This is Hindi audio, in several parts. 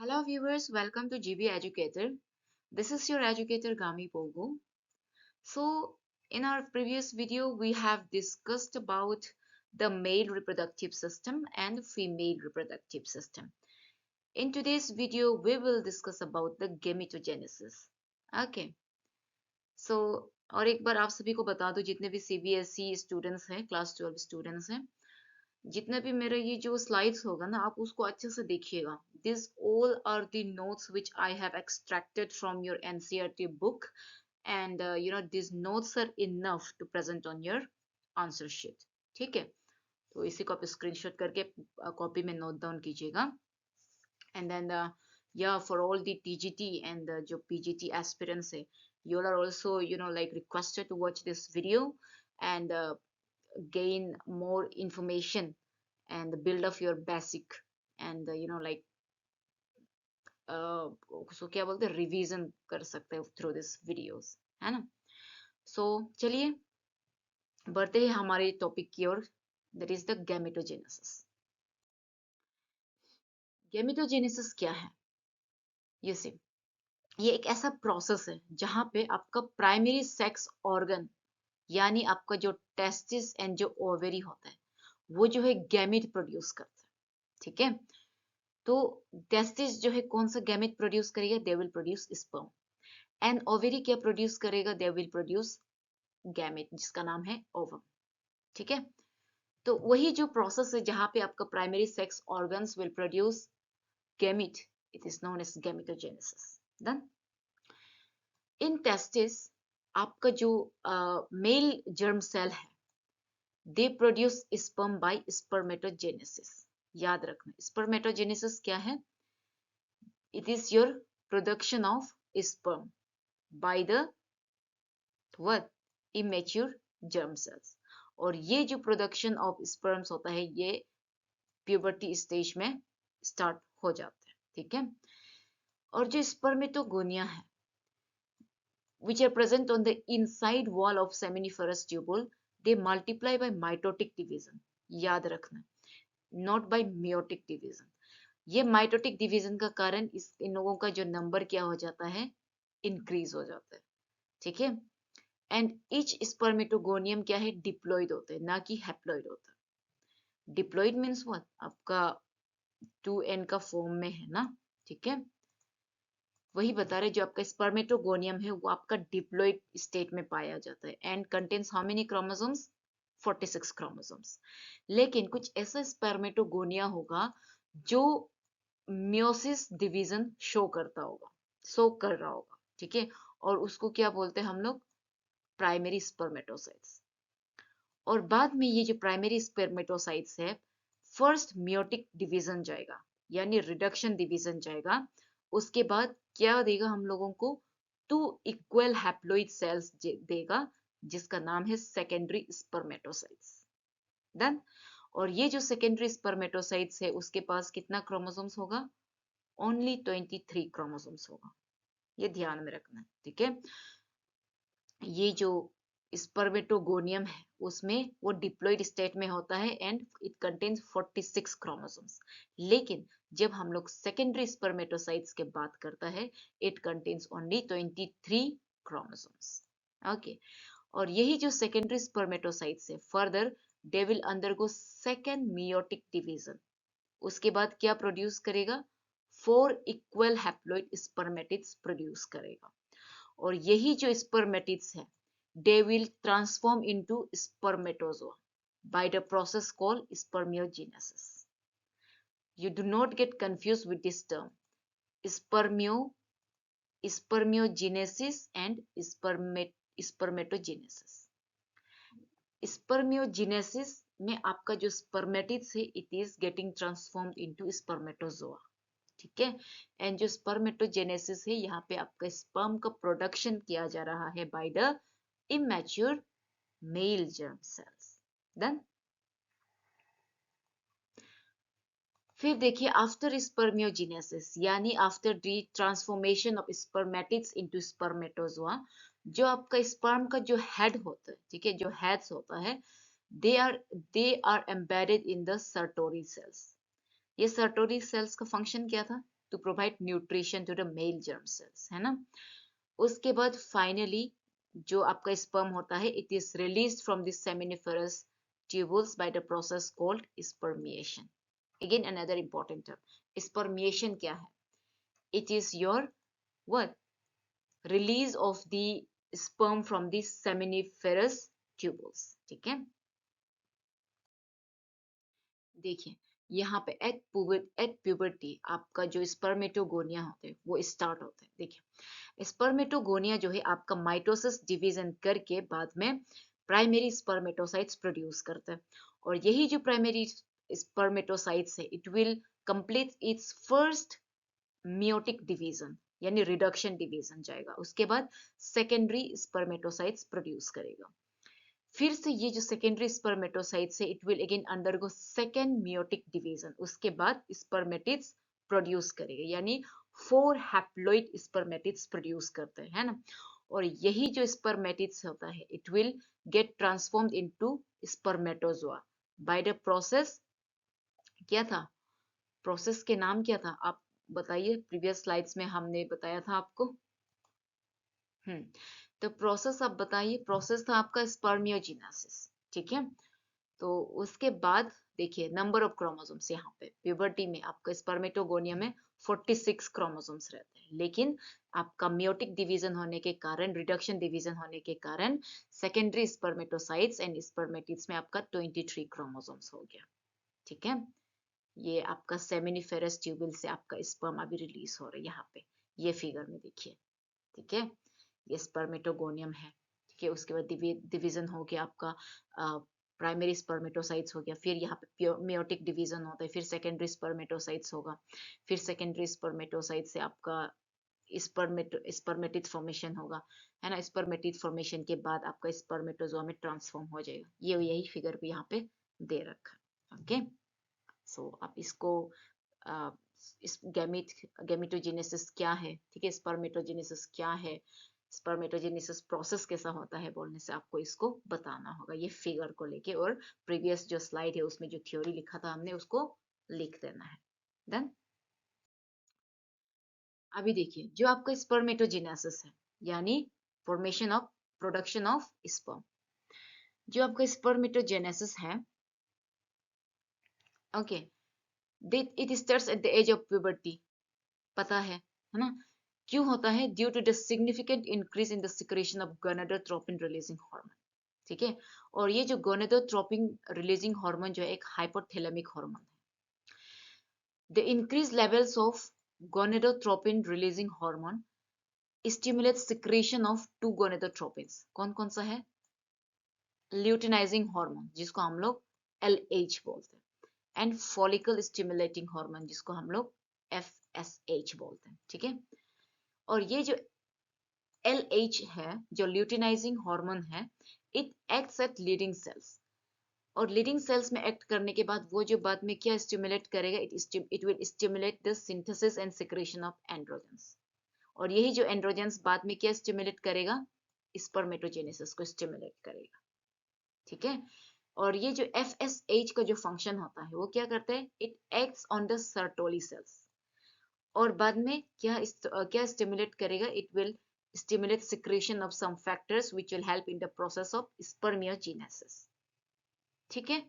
Hello viewers, welcome to GB Educator. This is your educator Gami Pogo. So in our previous video we have discussed about the male reproductive system and female reproductive system. In today's video we will discuss about the gametogenesis. Okay. So और एक बार आप सभी को बता दो जितने भी CBSE स्टूडेंट्स हैं क्लास 12 स्टूडेंट्स हैं जितना भी मेरा ये जो स्लाइड्स होगा ना आप उसको अच्छे से देखिएगा this all are the notes which I have extracted from your NCERT book and this notes are enough to present on your answer sheet ठीक है तो इसी को आप स्क्रीनशॉट करके कॉपी में नोट डाउन कीजिएगा and then yeah for all the TGT and जो PGT aspirants है you all are also like requested to watch this video and gain more information and build up your basic and उसको क्या बोलते हैं रिवीजन कर सकते हो थ्रू दिस वीडियोस है ना सो चलिए बढ़ते हैं हमारे टॉपिक की ओर that is the gametogenesis gametogenesis क्या है ये सी ये एक ऐसा प्रोसेस है जहां पे आपका प्राइमरी सेक्स ऑर्गन यानी आपका जो टेस्टिस एंड जो ओवरी होता है वो जो है गैमेट प्रोड्यूस करता है ठीक है तो टेस्टिस जो है कौन सा गैमेट प्रोड्यूस करेगा they will produce sperm and ovary क्या प्रोड्यूस करेगा दे विल प्रोड्यूस गैमेट जिसका नाम है ओवम ठीक है तो वही जो प्रोसेस है जहां पे आपका primary sex organs will produce gamete it is known as gametogenesis done in testis आपका जो मेल जर्म सेल है they produce sperm by spermatogenesis याद रखना स्पर्मेटोजेनेसिस क्या है it is your production of sperm by the what immature germ cells और ये जो प्रोडक्शन ऑफ स्पर्म्स होता है ये प्यूबर्टी स्टेज में स्टार्ट हो जाता है ठीक है और जो स्पर्मेटोगोनिया है which are present on the inside wall of seminiferous tubule they multiply by mitotic division याद रखना not by meiotic division ये माइटोटिक डिवीजन का कारण इन लोगों का जो नंबर क्या हो जाता है इंक्रीज हो जाता है ठीक है एंड इच स्पर्मेटोगोनियम क्या है डिप्लॉइड होता है ना कि हैप्लॉइड होता है डिप्लॉइड मीन्स व्हाट आपका 2n का फॉर्म में है ना ठीक है वही बता रहे जो आपका स्पर्मेटोगोनियम है वो आपका डिप्लॉइड स्टेट में पाया जाता है and contains how many chromosomes 46 chromosomes लेकिन कुछ ऐसा स्पर्मेटोगोनिया होगा जो मियोसिस डिवीजन शो करता होगा शो कर रहा होगा ठीक है और उसको क्या बोलते हैं हम लोग प्राइमरी स्पर्मेटोसाइट्स और बाद में ये जो प्राइमरी स्पर्मेटोसाइट्स है फर्स्ट मियोटिक डिवीजन जाएगा यानी रिडक्शन डिवीजन जाएगा उसके बाद क्या देगा हम लोगों को 2 इक्वल हैप्लॉइड सेल्स देगा जिसका नाम है सेकेंडरी स्पर्मेटोसाइट्स डन और ये जो सेकेंडरी स्पर्मेटोसाइट्स है उसके पास कितना क्रोमोसोम्स होगा ओनली 23 क्रोमोसोम्स होगा ये ध्यान में रखना ठीक है ये जो स्पर्मेटोगोनियम है उसमें वो डिप्लॉइड स्टेट में होता है एंड इट कंटेन्स 46 क्रोमोसोम्स लेकिन जब हम लोग सेकेंडरी स्पर्मेटोसाइट्स के बात करता है it contains only 23 chromosomes okay और यही जो सेकेंडरी स्पर्मेटोसाइट्स है further they will undergo second meiotic division उसके बाद क्या प्रोड्यूस करेगा 4 इक्वल हैप्लॉइड स्पर्मेटिड्स प्रोड्यूस करेगा और यही जो स्पर्मेटिड्स है they will transform into spermatozoa by the process called spermiogenesis you do not get confused with this term spermiogenesis and spermatogenesis spermiogenesis में आपका जो स्पर्मेटिड्स है it is getting transformed into spermatozoa ठीक है एंड जो स्पर्मेटोजेनेसिस है यहाँ पे आपका स्पर्म का प्रोडक्शन किया जा रहा है by the immature male germ cells then फिर देखिए आफ्टर स्पर्मियोजेनेसिस यानी after the transformation of spermatids into spermatozoa जो आपका स्पर्म का जो हेड होता है ठीक है जो हेड्स होता है they are embedded in the Sertoli cells ये सर्टोरी सेल्स का फंक्शन क्या था to provide nutrition to the male germ cells, है ना। उसके बाद फाइनली जो आपका स्पर्म होता है, it is released from the seminiferous tubules by the process called spermiation. Again another important term, spermiation क्या है? It is your what, release of the sperm from the seminiferous tubules, ठीक है। देखिए यहाँ पे एट प्यूबर्टी आपका जो स्पर्मेटोगोनिया होते हैं वो स्टार्ट होते हैं। देखिए स्पर्मेटोगोनिया जो है आपका माइटोसिस डिवीजन करके बाद में प्राइमरी स्पर्मेटोसाइट्स प्रोड्यूस करता है, और यही जो प्राइमरी स्पर्मेटोसाइट्स है it will complete it's first meiotic division यानी रिडक्शन डिवीजन जाएगा, उसके बाद सेकेंडरी स्पर्मेटोसाइट्स प्रोड्यूस करेगा। फिर से ये जो सेकेंडरी स्पर्मेटोसाइट्स है it will again undergo second meiotic division, उसके बाद स्पर्मेटिड्स प्रोड्यूस करेगा, यानी 4 हैप्लॉइड स्पर्मेटिड्स प्रोड्यूस करते हैं, है ना। और यही जो स्पर्मेटिड्स होता है it will get transformed into spermatozoa by the process. क्या था प्रोसेस, के नाम क्या था आप बताइए, प्रीवियस स्लाइड्स में हमने बताया था आपको। तो प्रोसेस आप बताइए, प्रोसेस था आपका स्पर्मियोजेनेसिस, ठीक है। तो उसके बाद देखिए नंबर ऑफ क्रोमोसोम्स, यहाँ पे प्यूबर्टी में आपका स्पर्मेटोगोनिया में 46 क्रोमोसोम्स रहते हैं, लेकिन आपका मियोटिक डिवीजन होने के कारण, रिडक्शन डिवीजन होने के कारण सेकेंडरी स्पर्मेटोसाइट्स एंड स्पर्मेटिड्स में आपका 23 क्रोमोसोम्स हो गया, ठीक है। ये आपका सेमिनिफेरस ट्यूबुल से आपका स्पर्म अभी रिलीज हो रहा है यहाँ पे, ये फिगर में देखिए, ठीक है। ये स्पर्मेटोगोनियम है, ठीक है। उसके बाद डिवीजन हो गया आपका, प्राइमरी स्पर्मेटोसाइट्स हो गया, फिर यहाँ पे मियोटिक डिवीजन होता है, फिर सेकेंडरी स्पर्मेटोसाइट्स होगा, फिर सेकेंडरी स्पर्मेटोसाइट से आपका स्पर्मेटिड फॉर्मेशन होगा, है ना। स्पर्मेटिड फॉर्मेशन के बाद आपका स्पर्मेटोजोआ में ट्रांसफॉर्म हो जाएगा, ये यही फिगर भी यहाँ पे दे रखा है, ओके। सो आप इसको इस गैमेटोजेनेसिस क्या है, ठीक है, स्पर्मेटोजेनेसिस क्या है, स्पर्मेटोजेनेसिस प्रोसेस कैसा होता है बोलने से आपको इसको बताना होगा, ये फिगर को लेके, और प्रीवियस जो स्लाइड है उसमें जो थ्योरी लिखा था हमने उसको लिख देना है। देन अभी देखिए जो आपका स्पर्मेटोजेनेसिस है यानी formation of production of sperm, जो आपका स्पर्मेटोजेनेसिस है, okay, it starts at the age of puberty, पता है ना। क्यों होता है? Due to the significant increase in the secretion of gonadotropin releasing hormone, ठीक है। और ये जो गोनाडोट्रोपिन रिलीजिंग हार्मोन जो है एक हाइपोथैलेमिक हार्मोन है। The increase levels of gonadotropin releasing hormone stimulate secretion of two gonadotropins, कौन कौन सा है? ल्यूटिनाइजिंग हार्मोन जिसको हम लोग LH बोलते हैं, एंड फॉलिकल स्टिमुलेटिंग हार्मोन जिसको हम लोग FSH बोलते हैं, ठीक है। और ये जो LH है, जो ल्यूटिनाइजिंग हार्मोन है, it acts at Leydig cells, और लीडिंग सेल्स में एक्ट करने के बाद वो जो बाद में क्या स्टिमुलेट करेगा, it will stimulate the synthesis and secretion of androgens, और यही जो एंड्रोजेंस बाद में क्या स्टिमुलेट करेगा, स्पर्मेटोजेनेसिस को स्टिमुलेट करेगा, ठीक है। और ये जो FSH का जो फंक्शन होता है वो क्या करता है, it acts on the Sertoli cells, और बाद में क्या स्टिमुलेट करेगा, it will stimulate secretion of some factors which will help in the process of spermiogenesis, ठीक है।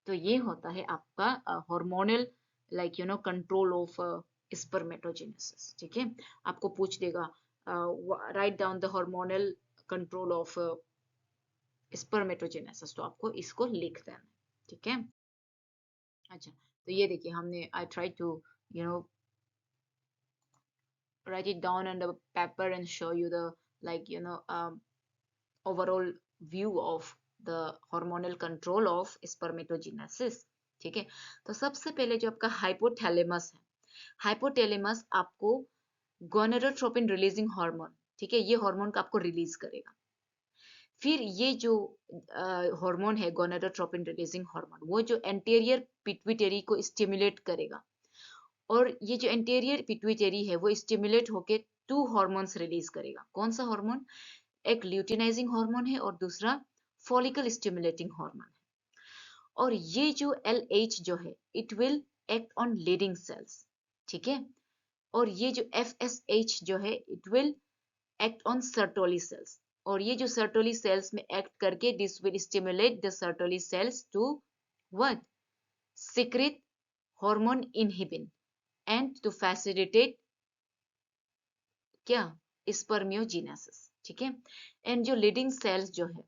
तो ये होता है आपका हार्मोनल कंट्रोल ऑफ स्पर्मेटोजेनेसिस, ठीक है। आपको पूछ देगा write down the hormonal control of spermatogenesis, तो आपको इसको लिख देना, ठीक है। अच्छा, तो ये देखिए हमने I try to you know write it down on the paper and show you the overall view of the hormonal control of spermatogenesis, ठीक है। तो सबसे पहले जो आपका हाइपोथैलेमस है, हाइपोथैलेमस आपको गोनाडोट्रोपिन रिलीजिंग हार्मोन, ठीक है, ये हार्मोन का आपको रिलीज करेगा। फिर ये जो हार्मोन है गोनाडोट्रोपिन रिलीजिंग हार्मोन, वो जो एंटीरियर पिट्यूटरी को स्टिमुलेट करेगा, और ये जो एंटीरियर पिट्यूटरी है वो स्टिमुलेट होके 2 हार्मोन्स रिलीज करेगा। कौन सा हार्मोन? एक ल्यूटिनाइजिंग हार्मोन है और दूसरा फॉलिकल स्टिमुलेटिंग हार्मोन है। और ये जो LH जो है it will act on Leydig cells, ठीक है। और ये जो FSH जो है it will act on Sertoli cells, और ये जो सर्टोली सेल्स में एक्ट करके this will stimulate the Sertoli cells to what secrete hormone inhibin and to facilitate क्या स्पर्मियोजेनेसिस, ठीक है। एंड जो लीडिंग सेल्स जो है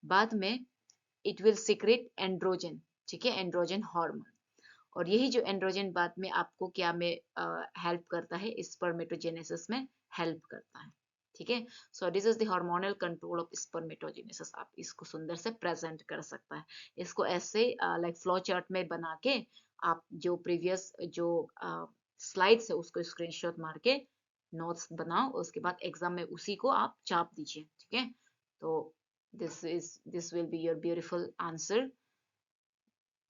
बाद में इट विल सिक्रेट एंड्रोजन, ठीक है, एंड्रोजन हार्मोन, और यही जो एंड्रोजन बाद में आपको क्या में हेल्प करता है, स्पर्मेटोजेनेसिस में हेल्प करता है, ठीक है। So this is the hormonal control of spermatogenesis. आप इसको सुंदर से प्रेजेंट कर सकता है, इसको ऐसे लाइक फ्लो चार्ट में बना के आप जो प्रीवियस जो स्लाइड्स है उसको स्क्रीनशॉट मार के नोट्स बनाओ, उसके बाद एग्जाम में उसी को आप छाप दीजिए, ठीक है। तो this will be your beautiful answer,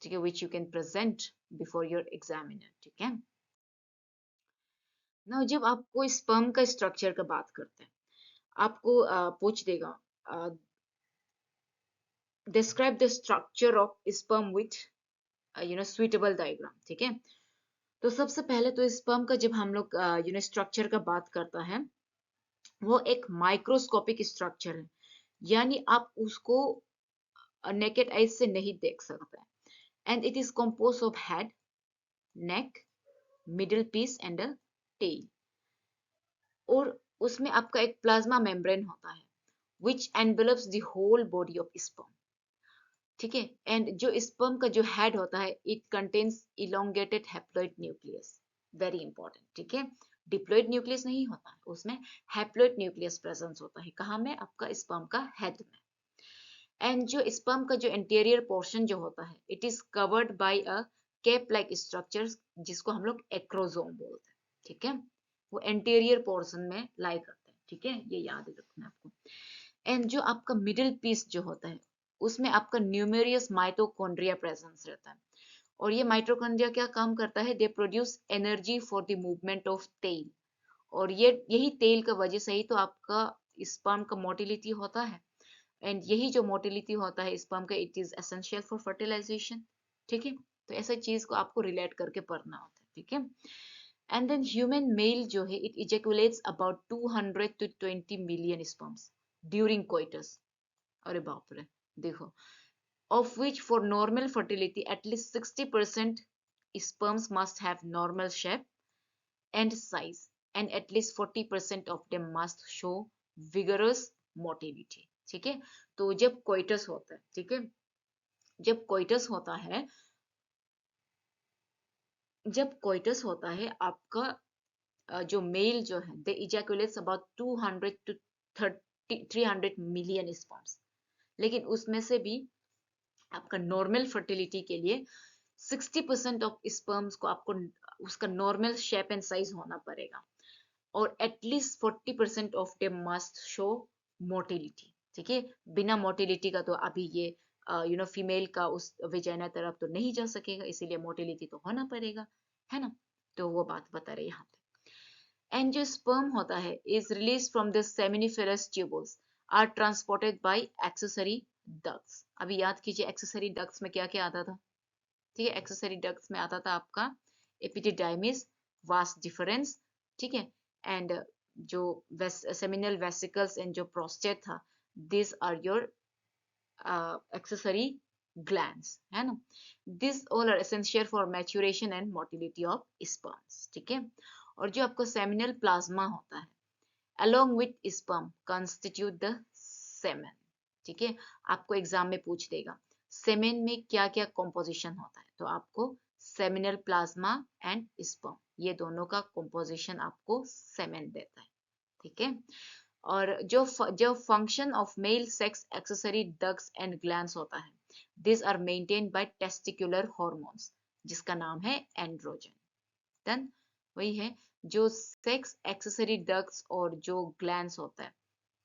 ठीक है, which you can present before your examiner, ठीक है। ना जब आपको स्पर्म का स्ट्रक्चर का बात करते हैं, आपको पूछ देगा describe the structure of sperm with suitable diagram, ठीक है। तो सबसे पहले तो स्पर्म का जब हम लोग स्ट्रक्चर का बात करता है, वो एक माइक्रोस्कोपिक स्ट्रक्चर है, यानी आप उसको नेकेड आइज से नहीं देख सकते, and it is compose of head, neck, middle piece and a tail, और उसमें आपका एक प्लाज्मा मेम्ब्रेन होता है which envelops the whole body of sperm, ठीक है। एंड जो स्पर्म का जो हेड होता है it contains elongated haploid nucleus, very important, ठीक है। डिप्लॉइड न्यूक्लियस नहीं होता है उसमें, हैप्लॉइड न्यूक्लियस प्रेजेंस होता है, कहाँ में, आपका स्पर्म का हेड में। एंड जो स्पर्म का जो इंटीरियर पोर्शन जो होता है it is covered by a cap like structure जिसको हम लोग एक्रोजोम बोलते हैं, ठीक है। वो इंटीरियर पोर्शन में लाई करते हैं, ठीक है, ये याद रखना है आपको। एंड जो आपका मिडिल पीस जो होता है उसमें आपका न्यूमेरियस माइटोकॉन्ड्रिया प्रेजेंस रहता है, और ये माइटोकॉन्ड्रिया क्या काम करता है, they produce energy for the movement of tail, और ये यही तेल का वजह से ही तो आपका स्पर्म का मोटिलिटी होता है, एंड यही जो मोटिलिटी होता है स्पर्म का it is essential for fertilisation, ठीक है। तो ऐसा चीज को आपको रिलेट करके पढ़ना होता है, ठीक है। एंड देन ह्यूमन मेल जो है it ejaculates about 200 to 20 million sperms during coitus, अरे बाप रे, देखो, of which for normal fertility at least 60% sperms must have normal shape and size, and at least 40% of them must show vigorous motility, ठीक है। तो जब कोइटस होता है, ठीक है, जब कोइटस होता है, जब कोइटस होता है आपका जो मेल जो है दे इजैकुलेट्स अबाउट 200 to 300 मिलियन स्पर्म्स, लेकिन उसमें से भी आपका नॉर्मल फर्टिलिटी के लिए 60% ऑफ स्पर्म्स को आपको उसका नॉर्मल शेप एंड साइज होना पड़ेगा, और at least 40% of them must show motility, ठीक है। बिना मोटिलिटी का तो अभी ये फीमेल का उस विजाइना तरफ तो नहीं जा सकेगा, इसीलिए मोटिलिटी तो होना पड़ेगा, है ना। तो वो बात बता रहे यहाँ पे। एंड जो स्पर्म होता है is release from the seminiferous tubules are transported by accessory ducts. अभी याद कीजिए एक्सेसरी डक्ट्स में क्या क्या आता था, ठीक है। एक्सेसरी डक्ट्स में आता था आपका एपिडिडाइमिस, वास डिफरेंस, ठीक है, एंड जो सेमिनल वेसिकल्स एंड जो प्रोस्टेट था, this are your accessory glands, है ना। This all are essential for maturation and motility of sperms, ठीक है। और जो आपको सेमिनल प्लाज्मा होता है along with sperm constitute the semen, ठीक है। आपको एग्जाम में पूछ देगा सेमेन में क्या क्या कॉम्पोजिशन होता है, तो आपको सेमिनल प्लाज्मा एंड स्पर्म ये दोनों का कॉम्पोजिशन आपको सेमेन देता है, ठीक है। और जो function of male sex accessory ducts and glands होता है, this are maintained by testicular hormones जिसका नाम है एंड्रोजन। देन वही है जो सेक्स एक्सेसरी डक्ट्स और जो ग्लैंड्स होता है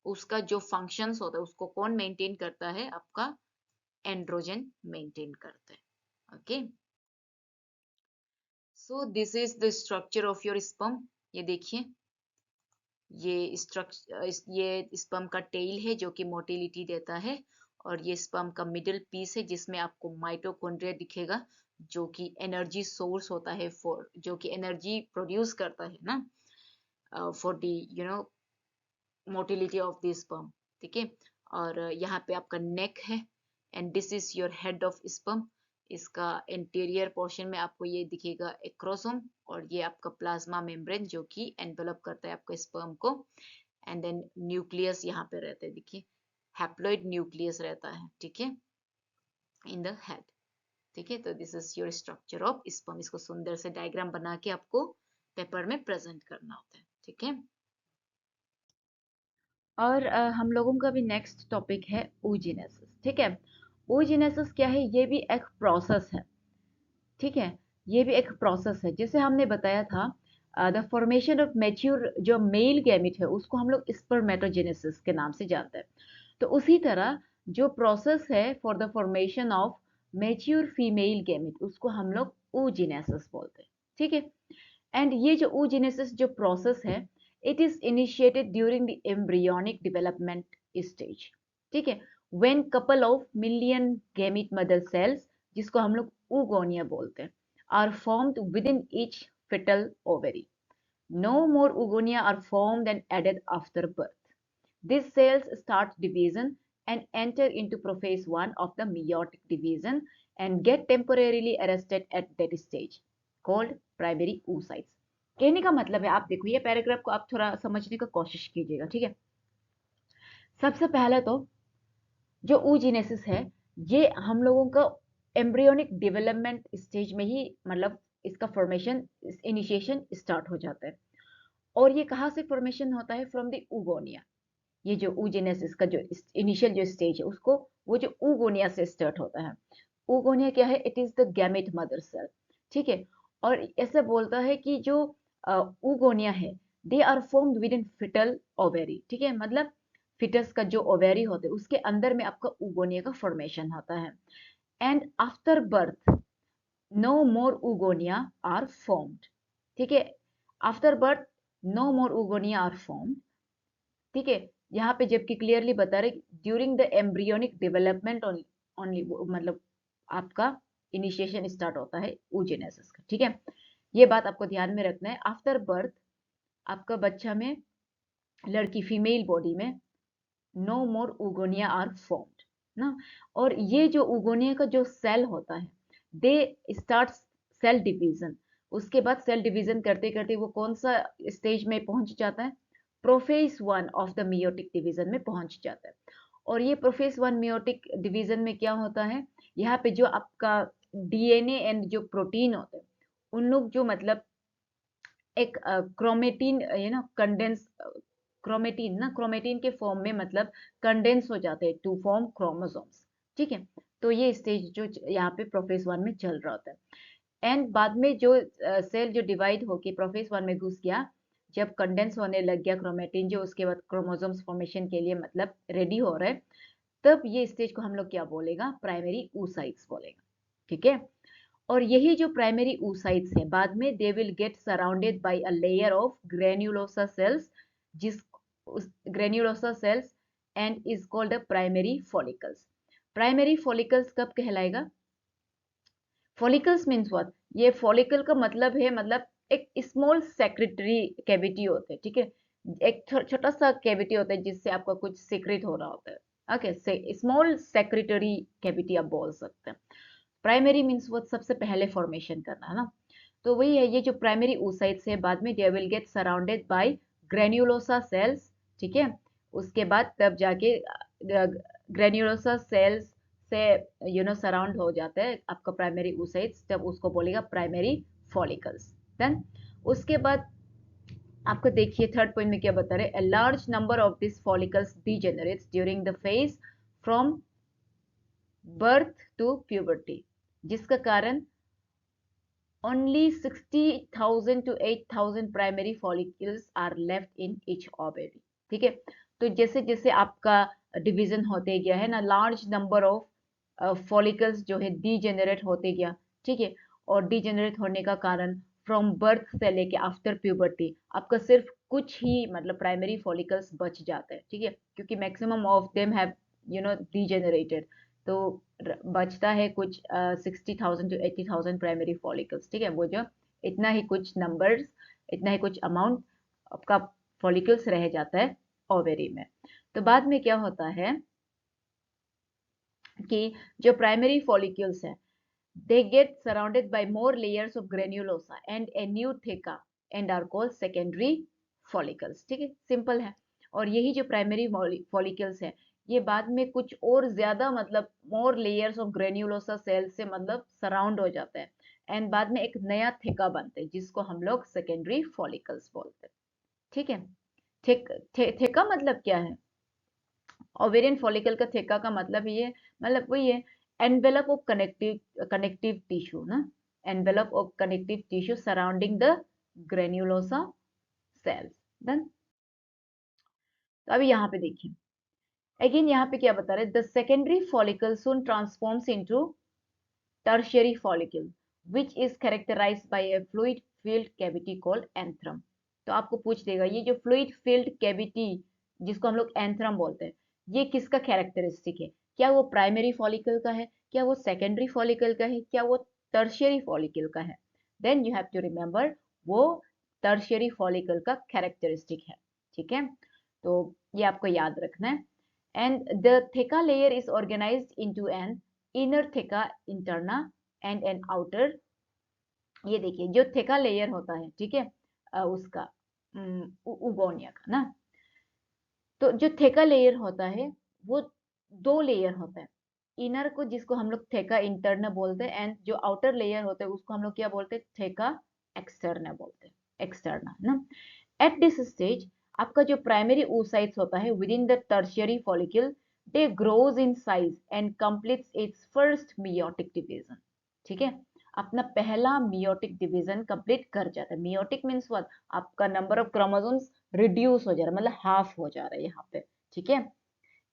उसका जो फंक्शंस होता है उसको कौन मेंटेन करता है, आपका एंड्रोजन मेंटेन करता है, okay. So this is the structure of your sperm, ये देखिए, ये स्ट्रक्चर, ये स्पर्म का टेल है जो कि मोटिलिटी देता है, और ये स्पर्म का मिडिल पीस है जिसमें आपको माइटोकॉन्ड्रिया दिखेगा जो कि एनर्जी सोर्स होता है फॉर, जो कि एनर्जी प्रोड्यूस करता है ना, for the motility of the sperm. ठीक है, और यहाँ पे आपका नेक है and this is your head of sperm. इसका इंटीरियर पोर्शन में आपको ये दिखेगा एक्रोसोम, और ये आपका प्लाज्मा मेम्ब्रेन जो कि एनवेलप करता है आपका स्पर्म को। एंड देन न्यूक्लियस यहाँ पे रहता है, देखिए हैप्लॉइड न्यूक्लियस रहता है, ठीक है, इन द हेड। ठीक है, तो this is your structure of sperm. इसको सुंदर से डायग्राम बना के आपको पेपर में प्रेजेंट करना होता है। ठीक है, और हम लोगों का भी नेक्स्ट टॉपिक है oogenesis। ठीक है, oogenesis क्या है? ये भी एक प्रोसेस है। ठीक है, ये भी एक प्रोसेस है। जैसे हमने बताया था द फॉर्मेशन ऑफ मैच्योर जो मेल गैमिट है उसको हम लोग स्पर्मेटोजेनेसिस के नाम से जानते हैं। तो उसी तरह जो प्रोसेस है for the formation of mature female gamete उसको हम लोग oogenesis बोलते हैं। ठीक है, एंड ये जो oogenesis जो प्रोसेस है it is initiated during the embryonic development stage. ठीक है, when couple of million gamete mother cells, जिसको हम लोग oogonia बोलते हैं, are formed within each fetal ovary. No more oogonia are formed and added after birth. These cells start division and enter into prophase 1 of the meiotic division and get temporarily arrested at that stage, called primary oocytes. कहने का मतलब है, आप देखो ये पैराग्राफ को आप थोड़ा समझने का कोशिश कीजिएगा। ठीक है, सबसे पहले तो जो oogenesis है ये हम लोगों का एम्ब्रियोनिक डेवलपमेंट स्टेज में ही मतलब इसका फॉर्मेशन इनिशिएशन स्टार्ट हो जाता है। और ये कहाँ से फॉर्मेशन होता है? From the oogonia। ये जो oogenesis का जो इनिशियल जो स्टेज है उसको वो जो oogonia से स्टार्ट होता है। oogonia क्या है? It is the gamete mother cell. ठीक है, और ऐसे बोलता है कि जो oogonia है they are formed within fetal ovary. ठीक है, मतलब फिटस का जो ओवेरी होते हैं उसके अंदर में आपका oogonia का फॉर्मेशन होता है। And after birth no more oogonia are formed. ठीक है, after birth no more oogonia are formed. ठीक है, यहाँ पे जबकि क्लियरली बता रहे during the embryonic development only, मतलब आपका इनिशिएशन स्टार्ट होता है oogenesis का। ठीक है, ये बात आपको ध्यान में रखना है। आफ्टर बर्थ आपका बच्चा में, लड़की फीमेल बॉडी में no more oogonia are formed ना। और ये जो oogonia का जो सेल होता है दे स्टार्ट सेल डिवीजन। उसके बाद सेल डिवीजन करते करते वो कौन सा स्टेज में पहुंच जाता है? Prophase 1 of the meiotic division में पहुंच जाता है। और ये प्रोफेज 1 मियोटिक डिवीजन में क्या होता है? यहाँ पे जो आपका डीएनए एंड जो प्रोटीन होते हैं उन लोग जो मतलब एक क्रोमेटिन कंडेंस क्रोमेटिन ना, क्रोमेटिन के फॉर्म में मतलब कंडेंस हो जाते हैं टू फॉर्म क्रोमोसोम्स। ठीक है, तो ये स्टेज जो यहाँ पे प्रोफेज 1 में चल रहा होता है। एंड बाद में जो सेल जो डिवाइड होके प्रोफेज 1 में घुस गया, जब कंडेंस होने लग गया क्रोमेटिन जो, उसके बाद क्रोमोसोम्स फॉर्मेशन के लिए मतलब रेडी हो रहे, तब ये स्टेज को हम लोग क्या बोलेगा? प्राइमरी oocytes बोलेगा। ठीक है, और यही जो प्राइमरी oocytes है बाद में they will get surrounded by a layer of granulosa cells, जिस granulosa cells and is called a primary follicles. Primary follicles कब कहलाएगा? Follicles means what? ये फॉलिकल का मतलब है मतलब एक स्मॉल सेक्रेटरी कैविटी होते हैं। ठीक है, एक छोटा सा कैविटी होता है जिससे आपका कुछ सीक्रेट हो रहा होता है। ओके, से स्मॉल सेक्रेटरी कैविटी आप बोल सकते हैं। प्राइमरी मीन्स वो सबसे पहले फॉर्मेशन करना है ना। तो वही है, ये जो प्राइमरी oocytes है बाद में they will get surrounded by granulosa cells. ठीक है, उसके बाद तब जाके ग्रेन्युलोसा सेल्स से सराउंड हो जाता है आपका प्राइमरी oocytes, तब उसको बोलेगा प्राइमरी फॉलिकल्स। देन उसके बाद आपको देखिए थर्ड पॉइंट में क्या बता रहे, a large number of these follicles degenerates during the phase from birth to puberty, जिसका कारण only 60,000 to 8,000 primary follicles are left in each ovary। ठीक है, तो जैसे जैसे आपका डिवीजन होते गया है ना, लार्ज नंबर ऑफ फॉलिकल्स जो है डीजेनरेट होते गया। ठीक है, और डीजेनरेट होने का कारण फ्रॉम बर्थ से लेके आफ्टर प्यूबर्टी आपका सिर्फ कुछ ही मतलब प्राइमरी फॉलिकल्स बच जाते हैं। ठीक है, क्योंकि maximum of them have degenerated, तो बचता है कुछ 60,000 to 80,000 प्राइमरी फॉलिकल्स, ठीक है। वो जो इतना ही कुछ नंबर्स, इतना ही कुछ अमाउंट आपका फॉलिकल्स रह जाता है ओवेरी में। तो बाद में क्या होता है कि जो प्राइमरी फॉलिकल्स है, they get surrounded by more layers of granulosa and a new theca and are called secondary follicles, ठीक है, सिंपल है। और यही जो प्राइमरी फॉलिकल्स है, ये बाद में कुछ और ज्यादा मतलब मोर लेयर्स ऑफ ग्रेन्युलोसा सेल्स से मतलब सराउंड हो जाता है, एंड बाद में एक नया थेका बनते हैं जिसको हम लोग सेकेंडरी फॉलिकल्स बोलते हैं, ठीक है। थेका मतलब क्या है? ओवेरियन फॉलिकल का थेका का मतलब ये, मतलब वही है, एनवेलप ऑफ कनेक्टिव टिश्यू ना, envelope of connective tissue surrounding the granulosa cells. Done. तो अभी यहाँ पे देखिए, अगेन यहाँ पे क्या बता रहे, the secondary follicle soon transforms into tertiary follicle which is characterised by a fluid filled cavity called antrum. तो आपको पूछ देगा ये जो फ्लूइड फील्ड कैविटी जिसको हम लोग एंथ्रम बोलते हैं, ये किसका कैरेक्टरिस्टिक है? क्या वो प्राइमरी फॉलिकल का है, क्या वो सेकेंडरी फॉलिकल का है, क्या वो टर्शियरी फॉलिकल का है? Then you have to remember वो टर्शियरी फॉलिकल का कैरेक्टरिस्टिक है, ठीक है। तो ये आपको याद रखना है। And the theca layer is organised into an inner theca interna and an outer. ये देखिए जो थेका लेयर होता है, ठीक है, उसका उगोनिया का ना, तो जो थेका लेयर होता है वो दो लेयर होता है, इनर को जिसको हम लोग थेका इंटरना बोलते हैं, एंड जो आउटर लेयर होता है उसको हम लोग क्या बोलते हैं? थेका एक्सटर्ना बोलते हैं, एक्सटर्ना ना। एट दिस स्टेज आपका जो प्राइमरी oocytes होता है with in the tertiary follicle, they grows in size and completes it's first meiotic division, ठीक है। अपना पहला मियोटिक डिवीजन कंप्लीट कर जाता है। Meiotic means what? आपका नंबर ऑफ क्रोमोसोम्स रिड्यूस हो जा रहा है, मतलब हाफ हो जा रहा है यहाँ पे, ठीक है।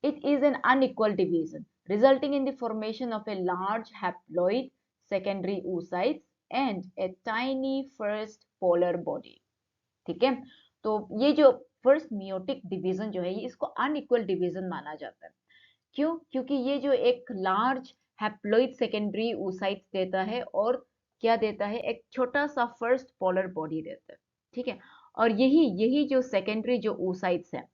It is an unequal division resulting in the formation of a large haploid secondary oocytes and a tiny first polar body, ठीक है। तो ये जो फर्स्ट मियोटिक डिवीजन जो है, ये इसको अनइक्वल डिवीजन माना जाता है। क्यों? क्योंकि ये जो एक लार्ज हैप्लॉइड सेकेंडरी oocytes देता है, और क्या देता है? एक छोटा सा फर्स्ट पोलर बॉडी देता है, ठीक है। और यही यही जो सेकेंडरी जो oocytes है,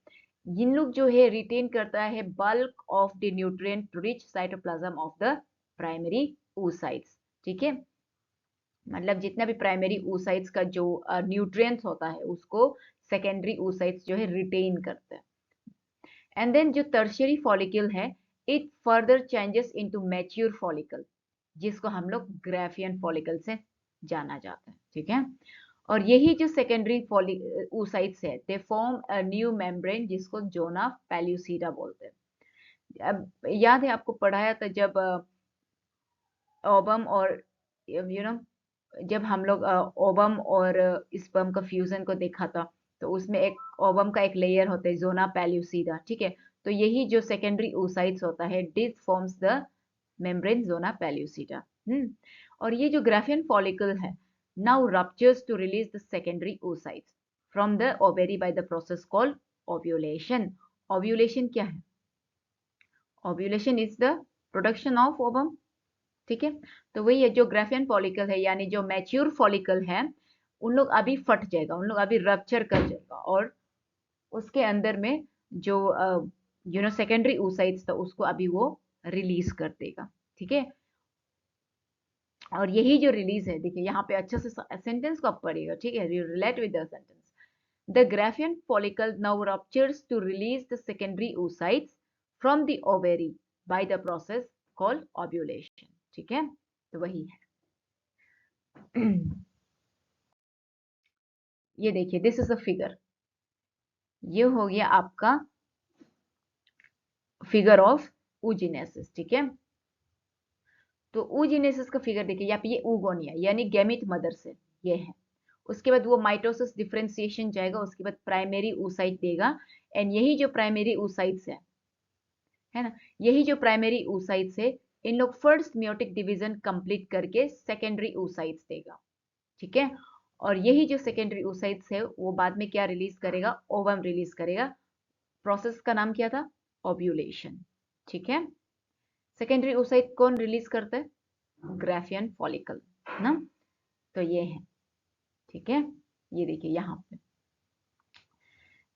इन लोग जो है रिटेन करता है bulk of the nutrient rich cytoplasm of the primary oocytes, ठीक है। मतलब जितना भी प्राइमरी oocytes का जो न्यूट्रिएंट्स होता है उसको सेकेंडरी oocytes जो है रिटेन करते हैं। एंड देन जो टर्शियरी फॉलिकल है, it further changes into mature follicle जिसको हम लोग ग्राफियन फॉलिकल से जाना जाता है, ठीक है। और यही जो सेकेंडरी oocytes है, they form a new membrane जिसको जोना पेल्यूसिडा बोलते हैं। अब याद है आपको पढ़ाया था जब ओबम और जब हम लोग ओबम और स्पर्म का फ्यूजन को देखा था, तो उसमें एक ओबम का एक लेयर होता है जोना पेल्यूसिडा, ठीक है। तो यही जो सेकेंडरी oocytes होता है, this forms the membrane zona pellucida. और ये जो ग्राफियन फॉलिकल है now ruptures to release the secondary oocytes from the ovary by the process called ovulation. Ovulation क्या है? Ovulation is the production of ovum, ठीक है। तो वही है जो ग्राफियन फॉलिकल है, यानी जो मैच्योर फॉलिकल है, उन लोग अभी फट जाएगा, उन लोग अभी रप्चर कर जाएगा, और उसके अंदर में जो सेकेंडरी oocytes था उसको अभी वो रिलीज कर देगा, ठीक है। और यही जो रिलीज है, देखिए यहाँ पे अच्छे से सेंटेंस को आप पढ़िएगा, ठीक है, relate with the sentence. The Graafian follicle now ruptures to release the secondary oocytes from the ovary by the process called ovulation, ठीक है। तो वही है। ये देखिए, दिस इज अ फिगर, ये हो गया आपका फिगर ऑफ oogenesis, ठीक है। तो oogenesis का फिगर देखिए, यहाँ पे ये oogonia यानी गैमिट मदर से ये है। उसके बाद वो माइटोसिस डिफरेंशिएशन जाएगा, उसके बाद प्राइमरी oocyte देगा, एंड यही जो प्राइमरी oocytes है ना, यही जो प्राइमरी oocytes है, इन लोग फर्स्ट मियोटिक डिवीजन कंप्लीट करके सेकेंडरी oocytes देगा, ठीक है। और यही जो सेकेंडरी oocytes है वो बाद में क्या रिलीज करेगा? ओवम रिलीज करेगा। प्रोसेस का नाम क्या था? ओव्यूलेशन, ठीक है। सेकेंडरी oocyte कौन रिलीज करता है? ग्राफियन फॉलिकल ना। तो ये है, ठीक है, ये देखिए यहाँ पे।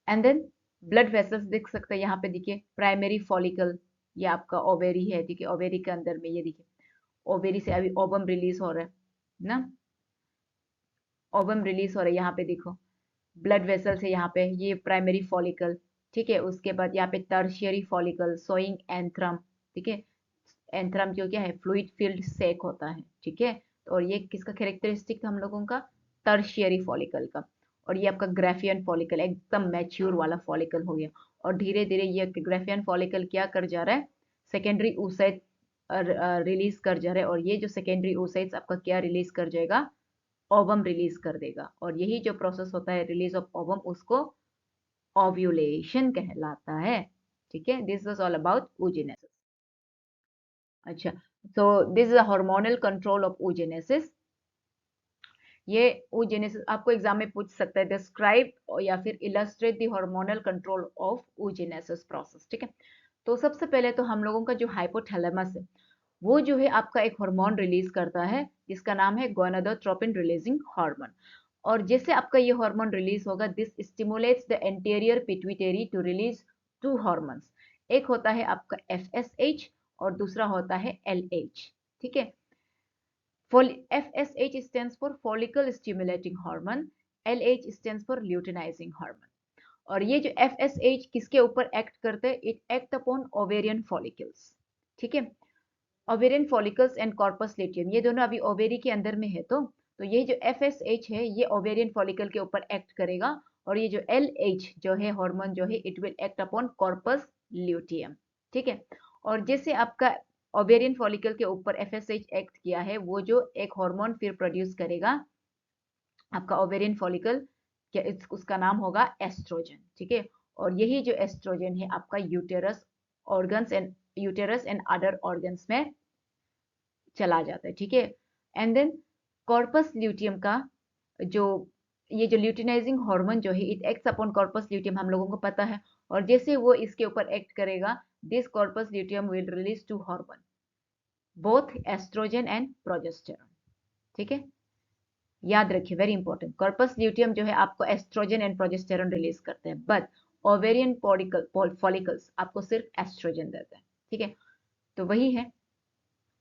एंड देन ब्लड वेसल्स देख सकते हैं यहाँ पे, देखिए प्राइमरी फॉलिकल, ये आपका ओवेरी है, ठीक है, ओवेरी के अंदर में ये देखिए ओवेरी से अभी ओवम रिलीज हो रहा है ना, ओवम रिलीज हो रहा है, यहाँ पे देखो ब्लड वेसल्स है यहाँ पे, ये प्राइमरी फॉलिकल, ठीक है। उसके बाद यहाँ पे टर्शियरी फॉलिकल सोइंग एंथ्रम, ठीक है, एंथ्रम जो क्या है फ्लूइड फील्ड सेक होता है, ठीक है। और ये किसका कैरेक्टरिस्टिक था हम लोगों का? टर्शियरी फॉलिकल का। और ये आपका ग्राफियन फॉलिकल एकदम मैच्योर वाला फॉलिकल हो गया। और धीरे धीरे ये ग्राफियन फॉलिकल क्या कर जा रहा है? सेकेंडरी oocyte रिलीज कर जा रहा है। और ये जो सेकेंडरी oocytes आपका क्या रिलीज कर जाएगा? ओवम रिलीज कर देगा। और यही जो प्रोसेस होता है रिलीज ऑफ ओवम, उसको ओव्यूलेशन कहलाता है, ठीक है। This was all about oogenesis। अच्छा, so this is a hormonal control of oogenesis। ये oogenesis आपको एग्जाम में पूछ सकता है, डिस्क्राइब या फिर illustrate the hormonal control of oogenesis process, ठीक है। तो सबसे पहले तो हम लोगों का जो हाइपोथैलेमस है, वो जो है आपका एक हार्मोन रिलीज करता है जिसका नाम है गोनाडोट्रोपिन रिलीजिंग हार्मोन। और जैसे आपका ये हार्मोन रिलीज होगा, this stimulates the anterior pituitary to release two hormones. एक होता है आपका FSH और दूसरा होता है LH, ठीक है। FSH stands for follicle stimulating hormone, LH stands for luteinizing hormone। और ये जो FSH किसके ऊपर एक्ट करते हैं? It act upon ovarian follicles, ठीक है। ओवेरियन फॉलिकल्स एंड कॉर्पस लेटियम, ये दोनों अभी ओवेरी के अंदर में है। तो ये जो FSH है ये ओवेरियन फॉलिकल के ऊपर एक्ट करेगा। और ये जो LH जो है हार्मोन जो है, it will act upon corpus luteum, ठीक है। और जैसे आपका ओवेरियन फॉलिकल के ऊपर FSH एक्ट किया है, वो जो एक हार्मोन फिर प्रोड्यूस करेगा आपका ओवेरियन फॉलिकल, क्या उसका नाम होगा एस्ट्रोजन, ठीक है। और यही जो एस्ट्रोजन है आपका यूटेरस एंड अदर ऑर्गन्स में चला जाता है, ठीक है। एंड देन कॉर्पस ल्यूटियम का जो ये जो ल्यूटिनाइजिंग हार्मोन जो है, it acts upon corpus luteum, हम लोगों को पता है। और जैसे वो इसके ऊपर एक्ट करेगा, this corpus luteum will release two hormone, both oestrogen and progesterone, ठीक है। याद रखिए, वेरी इंपॉर्टेंट, कॉर्पस ल्यूटियम जो है आपको एस्ट्रोजन एंड प्रोजेस्टेरॉन रिलीज करते हैं, बट ओवेरियन फॉलिकल्स आपको सिर्फ एस्ट्रोजन देते हैं, ठीक है। तो वही है,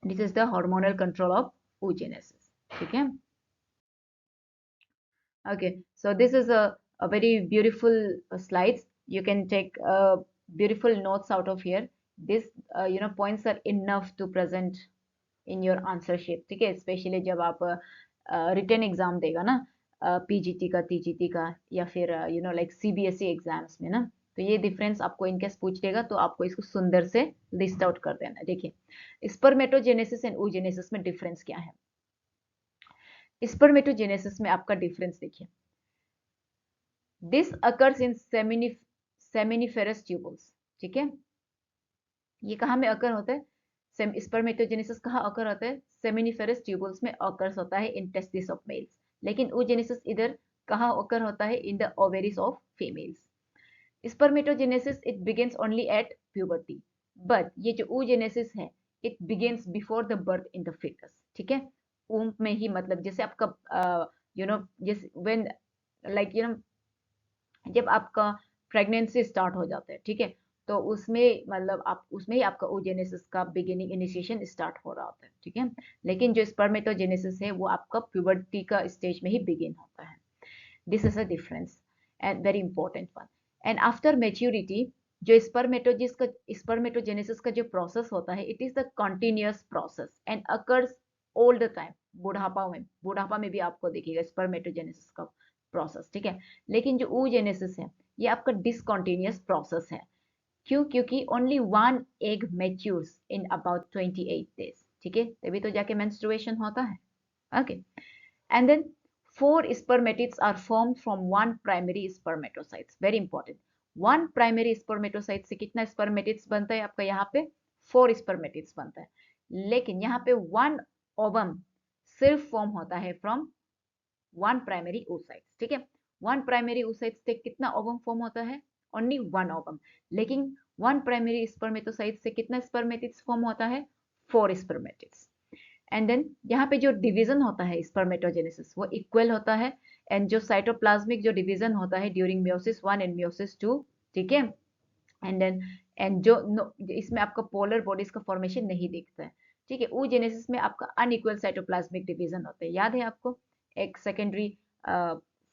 this is the hormonal control of oogenesis, ठीक है। Okay, so this is a very beautiful slides. You can take beautiful notes out of here. This points are enough to present in your answer sheet, ठीक है। स्पेशली जब आप रिटन एग्जाम देगा ना, PGT का, TGT का, या फिर लाइक CBSE एग्जाम्स में ना, तो ये डिफरेंस आपको इनकेस पूछ लेगा तो आपको इसको सुंदर से लिस्ट आउट कर देना। देखिए स्पर्मेटोजेनेसिस एंड oogenesis में डिफरेंस क्या है। स्पर्मेटोजेनेसिस में आपका डिफरेंस देखिए, this occurs in seminiferous tubules, ठीक है। ये कहाँ में अकर होता है? स्पर्मेटोजेनेसिस कहाँ अकर होता है? सेमिनिफेरस ट्यूबल्स में अकर्स होता है इन टेस्टिस ऑफ मेल्स। लेकिन oogenesis इधर कहाँ अकर होता है? In the ovaries of females. Spermatogenesis it begins only at puberty, but ये जो oogenesis है it begins before the birth in the fetus, ठीक है। ऊम्ब में ही, मतलब जैसे आपका जैसे व्हेन लाइक जब आपका प्रेगनेंसी स्टार्ट हो जाता है, ठीक है, तो उसमें मतलब आप उसमें ही आपका oogenesis का बिगिनिंग इनिशिएशन स्टार्ट हो रहा होता है, ठीक है। लेकिन जो स्पर्मेटोजेनेसिस है वो आपका प्यूबर्टी का स्टेज में ही बिगिन होता है। This is a difference and very important one. And after maturity जो स्पर्मेटोजेनेसिस का जो प्रोसेस होता है, it is the continuous process and occurs all the time. बुढ़ापा में भी आपको देखिएगा स्पर्मेटोजेनेसिस का प्रोसेस, ठीक है। लेकिन जो oogenesis है ये आपका डिसकंटिन्यूअस प्रोसेस है। क्यों? क्योंकि only one egg matures in about 28 days, ठीक है, तभी तो जाके मेंस्ट्रुएशन होता है। Okay, and then 4 spermatids are formed from one primary spermatocytes, very important। one primary spermatocyte से कितना spermatids बनता है आपका? यहाँ पे 4 spermatids बनता है। लेकिन यहाँ पे 1 ovum सिर्फ फॉर्म होता है फ्रॉम 1 प्राइमरी oocytes, ठीक है। 1 प्राइमरी oocytes से कितना ओवम फॉर्म होता है? ओनली वन ओवम, लेकिन वन प्राइमरी स्पर्मेटोसाइट से कितना स्पर्मेटिड्स फॉर्म होता है, 4 स्पर्मेटिड्स। एंड देन यहाँ पे जो डिवीजन होता है स्पर्मेटोजेनेसिस वो इक्वल होता है, एंड जो साइटोप्लाज्मिक जो डिवीजन होता है ड्यूरिंग मियोसिस 1 एंड मियोसिस 2, ठीक है। एंड देन एंड जो इसमें आपका पोलर बॉडीज का फॉर्मेशन नहीं दिखता है, ठीक है। oogenesis में आपका अनइक्वल साइटोप्लाज्मिक डिवीजन होता है, याद है आपको, एक सेकेंडरी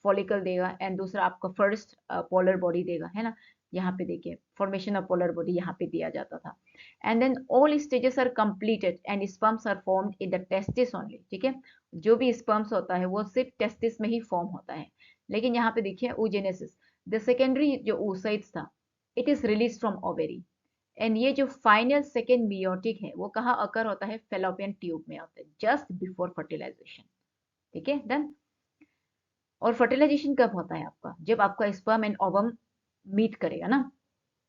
फॉलिकल देगा एंड दूसरा आपका फर्स्ट पोलर बॉडी देगा, है ना। यहाँ पे देखिए फॉर्मेशन ऑफ पोलर बॉडी यहाँ पे दिया जाता था। And then all stages are completed and sperms are formed in the testis only, ठीक है। जो भी स्पर्म्स होता है वो सिर्फ टेस्टिस में ही फॉर्म होता है। लेकिन यहाँ पे देखिए oogenesis, द सेकेंडरी जो oocytes था, it is release from ovary, and ये जो फाइनल सेकेंड मियोटिक है वो कहाँ अकर होता है, फेलोपियन ट्यूब में होता है, जस्ट बिफोर फर्टिलाइजेशन, ठीक है, डन। और फर्टिलाइजेशन कब होता है आपका, जब आपका स्पर्म एंड ओवम मीट करेगा ना,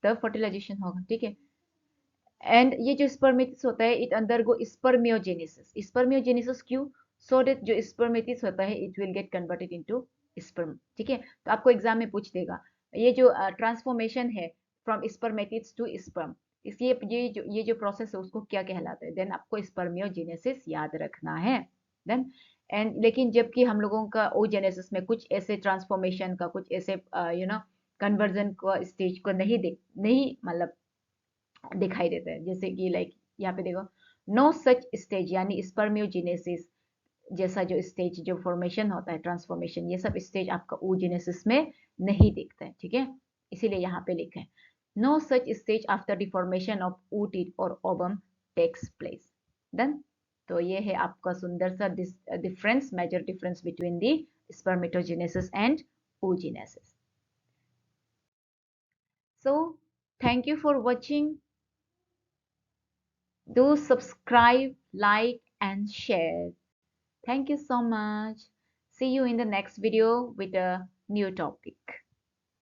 तब फर्टिलाइजेशन होगा, ठीक है। एंड ये जो स्पर्मेटिस होता है इट अंडरगो स्पर्मियोजेनेसिस, स्पर्मियोजेनेसिस क्यों, सो दैट जो स्पर्मेटिस होता है it will get converted into sperm, ठीक है। तो आपको एग्जाम में पूछ देगा ये जो ट्रांसफॉर्मेशन है फ्रॉम स्पर्मेटिस टू स्पर्म, इसलिए ये जो प्रोसेस है उसको क्या कहलाता है, देन आपको स्पर्मियोजेनेसिस याद रखना है, देन। एंड लेकिन जबकि हम लोगों का ओजेनेसिस में कुछ ऐसे ट्रांसफॉर्मेशन का, कुछ ऐसे कन्वर्जन का स्टेज को नहीं मतलब दिखाई देता है, जैसे कि लाइक यहाँ पे देखो नो सच स्टेज, यानी स्पर्मियोजेनेसिस जैसा जो स्टेज जो फॉर्मेशन होता है ट्रांसफॉर्मेशन, ये सब स्टेज आपका oogenesis में नहीं दिखता है, ठीक है। इसीलिए यहाँ पे लिखा है no such stage after the formation of oocyte और ओवम टेक्स प्लेस, डन। तो ये है आपका सुंदर सा difference, major difference between the spermatogenesis and oogenesis। So thank you for watching. Do subscribe, like, and share. Thank you so much. See you in the next video with a new topic.